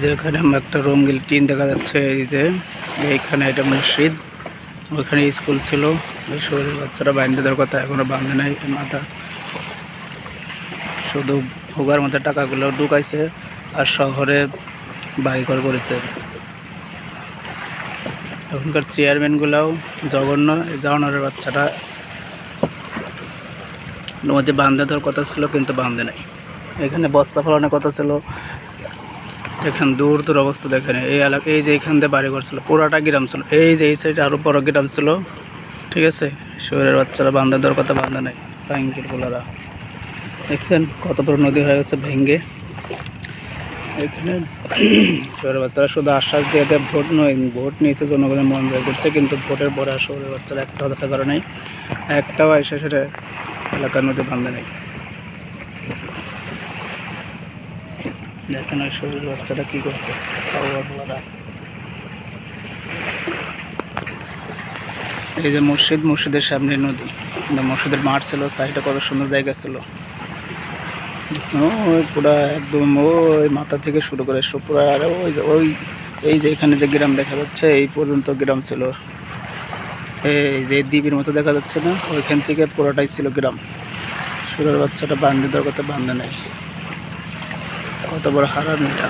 যে এখানে একটা রঙিন টিন দেখা যাচ্ছে। এই যে এইখানে এটা মসজিদ, ওইখানে স্কুল ছিল। ওই শহরের বাচ্চারা বাইন্দে দেওয়ার কথা, এখনো বাঁধে নাই মাথা, শুধু ভোগার মধ্যে টাকাগুলো ঢুকাইছে আর শহরে বাড়িঘর করেছে। এখনকার চেয়ারম্যানগুলোও জঘন্য। এই জানোয়ারের বাচ্চাটা নদী বাঁধে দেওয়ার কথা ছিল, কিন্তু বাঁধে নাই। এখানে বস্তা ফলানোর কথা ছিল। দেখেন দূর দূর অবস্থা, দেখেন এই এলাকা, এই যে এখান দিয়ে বাড়ি ঘর ছিল, পুরাটা গ্রাম ছিল। এই যে এই সাইডে আরো বড় গ্রাম ছিল, ঠিক আছে। শহরের বাচ্চারা বাঁধে দেওয়ার কথা বাঁধে নাই। ব্যাংকের পোলারা দেখছেন কত বড় নদী হয়ে গেছে ভেঙ্গে। এখানে শহরের বাচ্চারা শুধু আশ্বাস দিয়ে দেয় ভোট নয়, ভোট নিয়েছে, জনগণের মন জয় করছে, কিন্তু ভোটের পরে আর শহরের বাচ্চারা একটা কথা করে নাই, একটাও এসে সেটা এলাকার নদী বাঁধে নাই। দেখেন ওই শহরের বাচ্চাটা কি করছে। এই যে মসজিদ, মসজিদের সামনে নদী, মসজিদের মাঠ ছিল, সাইডে কত সুন্দর জায়গা ছিল। ওই পুরা একদম ওই মাথা থেকে শুরু করে পুরা, আর ওই এই যে এখানে যে গ্রাম দেখা যাচ্ছে, এই পর্যন্ত গ্রাম ছিল। এই যে দ্বীপের মতো দেখা যাচ্ছে না, ওইখান থেকে পুরোটাই ছিল গ্রাম। শহরের বাচ্চাটা বান্ধে দেওয়ার কথা বান্ধে নাই। কত বড় হারামি এটা।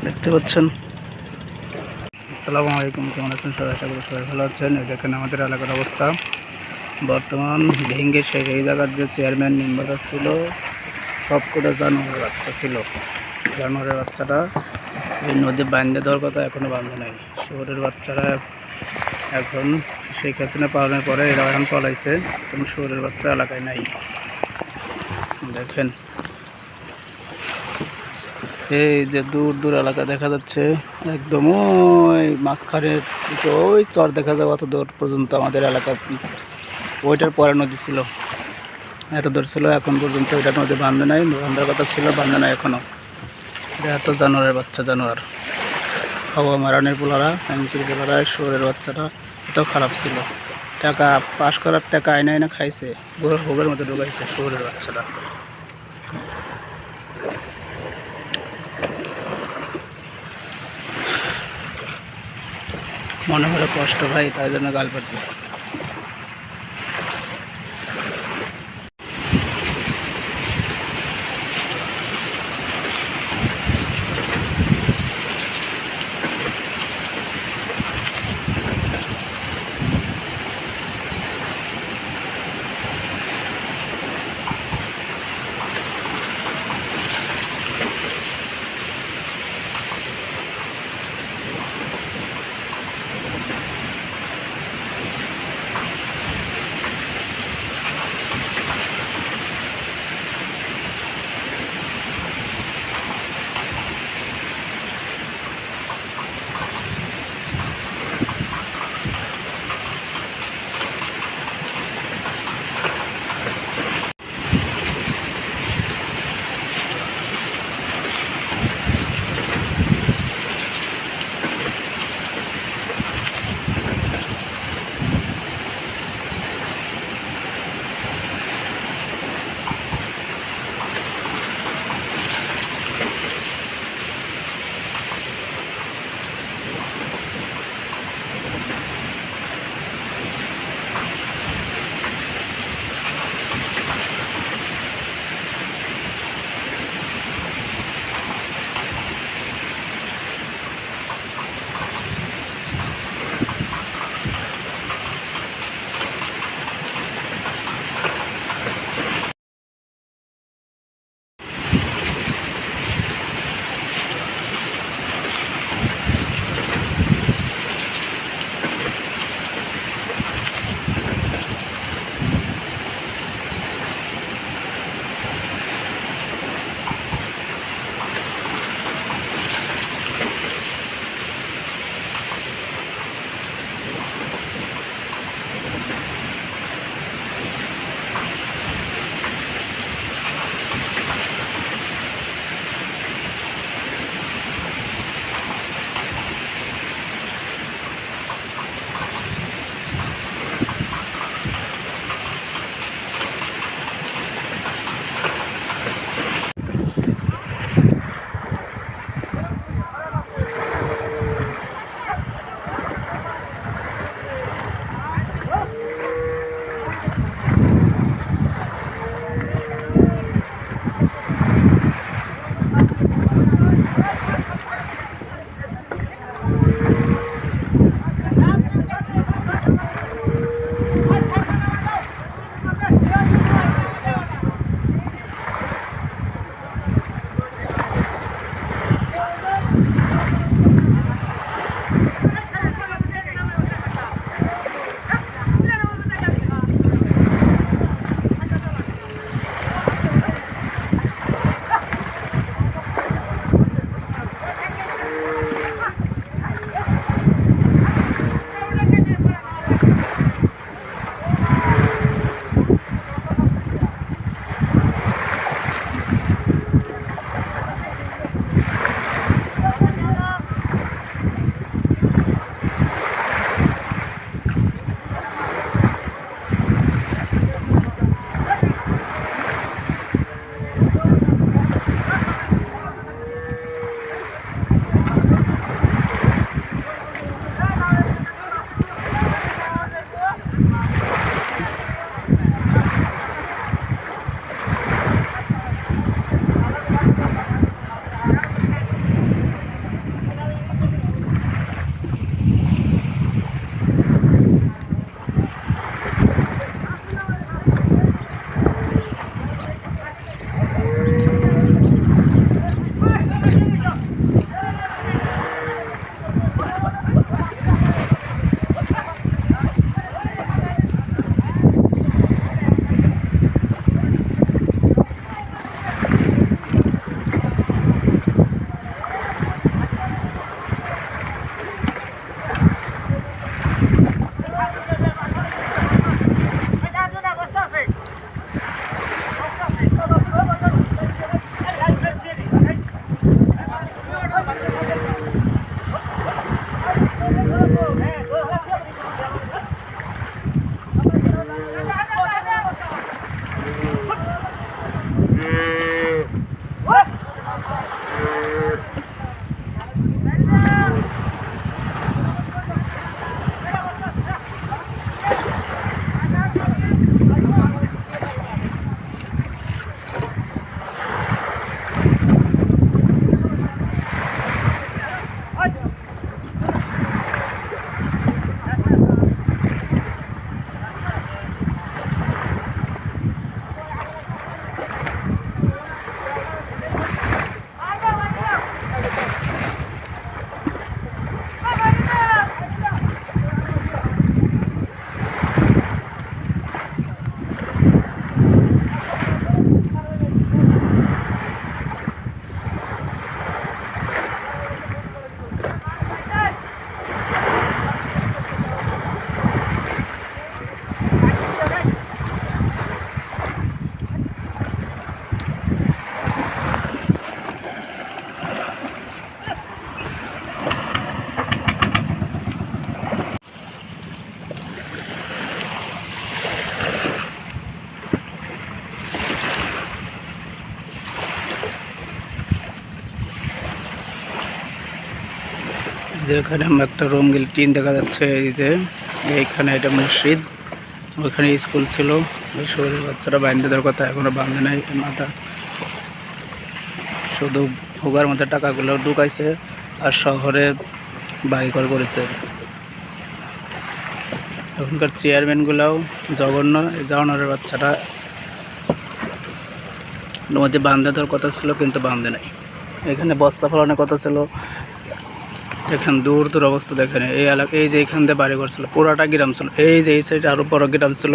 দেখতে পাচ্ছেন। আসসালামু আলাইকুম, কেমন আছেন সবাই? আশা করি সবাই ভালো আছেন। এই দেখেন আমাদের এলাকার অবস্থা বর্তমান ভেঙ্গে শেষ। এই জায়গার যে চেয়ারম্যান মেম্বাররা ছিল সব কটা জানোয়ারের বাচ্চা ছিল। জানোয়ারের বাচ্চাটা এই নদী বাঁধে দেওয়ার কথা এখনো বাঁধে নাই। শহরের বাচ্চারা এখন শেখ হাসিনা পালনের পরে এরা এখন পলাইছে, কোনো শহরের বাচ্চা এলাকায় নাই। দেখেন এই যে দূর দূর এলাকা দেখা যাচ্ছে, একদম ওই মাঝখানের ওই চর দেখা যাবে, অত দূর পর্যন্ত আমাদের এলাকা। ওইটার পরে নদী ছিল, এত দূর ছিল, এখন পর্যন্ত ওইটা নদী বাঁধে নাই। বাঁধার কথা ছিল, বাঁধে নাই এখনো। এত জানোয়ারের বাচ্চা, জানোয়ার। হাওয়া মারানের পোলারা, ব্যাংকের পোলারা, শহরের বাচ্চাটা এত খারাপ ছিল। টাকা পাস করার টাকা আয়না আয়না খাইছে, ভোগের মতো ঢুকাইছে শহরের বাচ্চাটা। মনে হলো কষ্ট ভাই, তাই জন্য গাল পাড়তেছে। যে এখানে একটা রঙিন টিন দেখা যাচ্ছে। এই যে এইখানে এটা মসজিদ, ওইখানে স্কুল ছিল। ওই শহরের বাচ্চারা বাইন্দে দেওয়ার কথা এখনো বাঁধে নাই মাথা, শুধু ভোগার মধ্যে টাকাগুলো ঢুকাইছে আর শহরে বাড়িঘর করেছে। এখনকার চেয়ারম্যানগুলাও জঘন্য। এই জানোয়ারের বাচ্চাটা নদী বাঁধে দেওয়ার কথা ছিল কিন্তু বাঁধে নাই। এখানে বস্তা ফলানোর কথা ছিল। এখানে দূর দূর অবস্থা দেখেন। এই এলাকা, এই যে এখান দিয়ে বাড়ি করছিল, পুরাটা গ্রাম ছিল। এই যে এই সাইডে আরও বড় গ্রাম ছিল,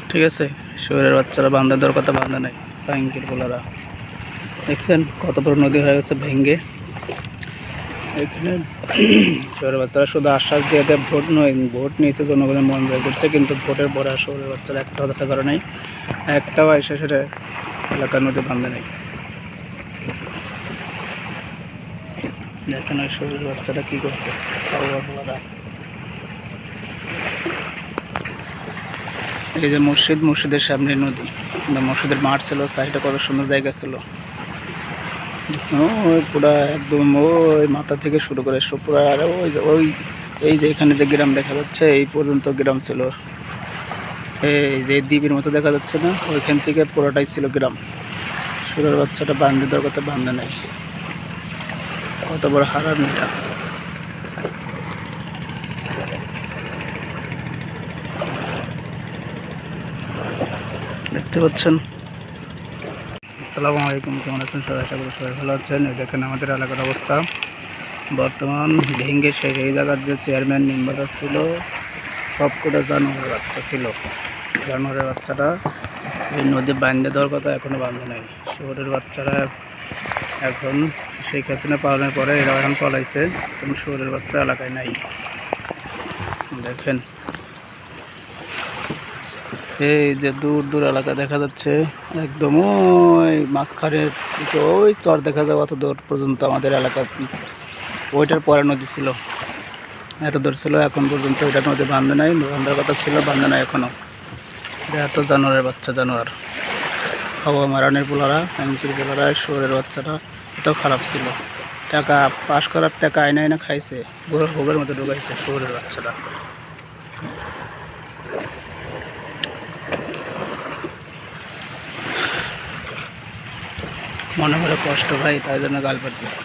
ঠিক আছে। শহরের বাচ্চারা বাঁধে দেওয়ার কথা বাঁধে নাই। ব্যাংকের পোলারা দেখছেন কত বড় নদী হয়ে গেছে ভেঙ্গে। এখানে শহরের বাচ্চারা শুধু আশ্বাস দিয়ে দেয় ভোট নয়, ভোট নিয়েছে, জনগণের মন জয় করছে, কিন্তু ভোটের পরে আর শহরের বাচ্চারা একটা কথা করে নাই, একটাও এসে সেটা এলাকার নদী বাঁধে নাই। দেখেন ওই শহরের বাচ্চাটা কী করছে। এই যে মসজিদ, মসজিদের সামনে নদী, মসজিদের মাঠ ছিল, সাইডে কত সুন্দর জায়গা ছিল। ওই পুরা একদম ওই মাথা থেকে শুরু করে পুরা, আর ওই এই যে এখানে যে গ্রাম দেখা যাচ্ছে এই পর্যন্ত গ্রাম ছিল। এই যে দ্বীপের মতো দেখা যাচ্ছে না, ওইখান থেকে পুরোটাই ছিল গ্রাম। শহরের বাচ্চাটা বান্ধে দেওয়ার কথা বান্ধে নাই। কত বড় হারার মেয়েটা। দেখতে পাচ্ছেন। আসসালামু আলাইকুম, কেমন আছেন সবাই? আশা করি সবাই ভালো আছেন। এই দেখেন আমাদের এলাকার অবস্থা বর্তমান ভেঙ্গে শেষ। এই জায়গার যে চেয়ারম্যান মেম্বাররা ছিল সব কটা জানোয়ারের বাচ্চা ছিল। জানোয়ারের বাচ্চাটা এই নদী বাঁধে দেওয়ার কথা এখনও বাঁধে নাই। শহরের বাচ্চারা এখন শেখ হাসিনা পালনের পরে এরা এখন পলাইছে, কোনো শহরের বাচ্চা এলাকায় নাই। দেখেন এই যে দূর দূর এলাকা দেখা যাচ্ছে, একদম ওই মাঝখানের ওই চর দেখা যাবে, অত দূর পর্যন্ত আমাদের এলাকা। ওইটার পরে নদী ছিল, এত দূর ছিল, এখন পর্যন্ত ওইটা নদী বাঁধে নাই। বাঁধার কথা ছিল, বাঁধে নাই এখনও। এত জানোয়ারের বাচ্চা, জানোয়ার। হাওয়া মারানের পোলারা, ব্যাংকের পোলারা, শহরের বাচ্চাটা এত খারাপ ছিল। টাকা পাস করার টাকা আইনা আইনা খাইছে, ভোগের মতো ঢুকাইছে শহরের বাচ্চাটা। মনে করে কষ্ট ভাই, তাই জন্য গাল পাড়তেছে।